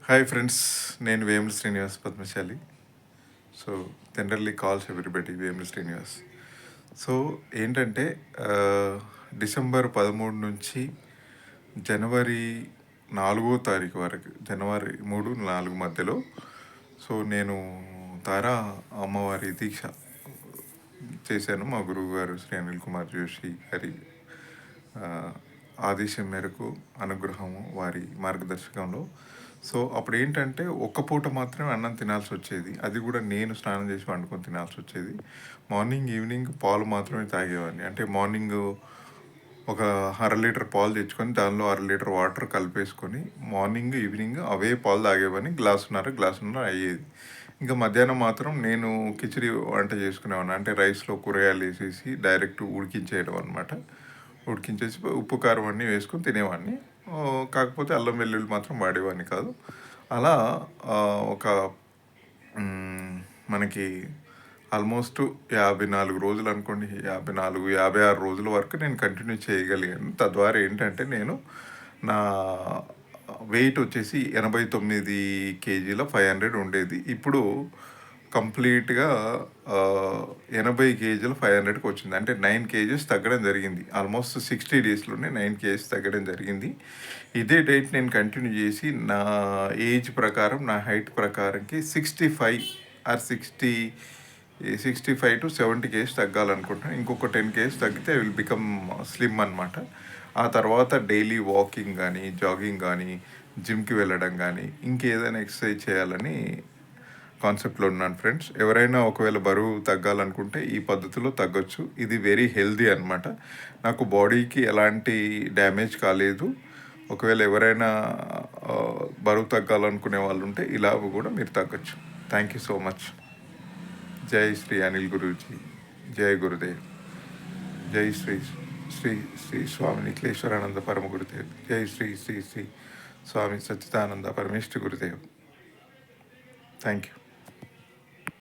Hi friends, నేను Vemula Srinivas Padmashali. So generally calls everybody Vemula Srinivas. So ఏంటంటే December 13 నుంచి జనవరి 4వ తారీఖు వరకు, జనవరి 3, 4 మధ్యలో సో నేను తారా అమ్మవారి దీక్ష చేశాను. మా గురువు గారు శ్రీ అనిల్ కుమార్ జోషి గారి ఆదేశం మేరకు, అనుగ్రహము, వారి మార్గదర్శకంలో. సో అప్పుడు ఏంటంటే ఒక్క పూట మాత్రమే అన్నం తినాల్సి వచ్చేది. అది కూడా నేను స్నానం చేసి వండుకొని తినాల్సి వచ్చేది. మార్నింగ్ ఈవినింగ్ పాలు మాత్రమే తాగేవాడిని. అంటే మార్నింగ్ ఒక 1/2 లీటర్ పాలు తెచ్చుకొని దానిలో 1/2 లీటర్ వాటర్ కలిపేసుకొని మార్నింగ్ ఈవినింగ్ అవే పాలు తాగేవాడిని. గ్లాసున్నర అయ్యేది. ఇంకా మధ్యాహ్నం మాత్రం నేను కిచిడి వంట చేసుకునేవాడిని. అంటే రైస్లో కూరగాయలు వేసేసి డైరెక్ట్ ఉడికించేయడం అనమాట. ఉడికించేసి ఉప్పు కారం అన్నీ వేసుకొని తినేవాడిని. కాకపోతే అల్లం వెల్లుల్లి మాత్రం వాడేవాడిని కాదు. అలా ఒక మనకి ఆల్మోస్ట్ 54 రోజులు అనుకోండి, 54, 56 రోజుల వరకు నేను కంటిన్యూ చేయగలిగాను. తద్వారా ఏంటంటే నేను నా వెయిట్ వచ్చేసి 89 కేజీల 500 ఉండేది. ఇప్పుడు కంప్లీట్గా 80 కేజీలు 500కి వచ్చింది. అంటే 9 కేజెస్ తగ్గడం జరిగింది. ఆల్మోస్ట్ 60 డేస్లోనే 9 కేజెస్ తగ్గడం జరిగింది. ఇదే డైట్ నేను కంటిన్యూ చేసి నా ఏజ్ ప్రకారం, నా హైట్ ప్రకారంకి 65 to 70 కేజెస్ తగ్గాలనుకుంటున్నాను. ఇంకొక 10 కేజెస్ తగ్గితే ఐ విల్ బికమ్ స్లిమ్ అనమాట. ఆ తర్వాత డైలీ వాకింగ్ కానీ, జాగింగ్ కానీ, జిమ్కి వెళ్ళడం కానీ, ఇంకేదైనా ఎక్సర్సైజ్ చేయాలని కాన్సెప్ట్లో ఉన్నాను ఫ్రెండ్స్. ఎవరైనా ఒకవేళ బరువు తగ్గాలనుకుంటే ఈ పద్ధతిలో తగ్గొచ్చు. ఇది వెరీ హెల్దీ అనమాట. నాకు బాడీకి ఎలాంటి డ్యామేజ్ కాలేదు. ఒకవేళ ఎవరైనా బరువు తగ్గాలనుకునే వాళ్ళు ఉంటే ఇలా కూడా మీరు తగ్గొచ్చు. Thank you so much. జై శ్రీ అనిల్ గురూజీ, జై గురుదేవ్, జై శ్రీ శ్రీ శ్రీ స్వామి నిఖిలేశ్వరానంద పరమ గురుదేవ్, జై శ్రీ శ్రీ శ్రీ స్వామి సచ్చిదానంద పరమేశ్వర గురుదేవ్. Thank you.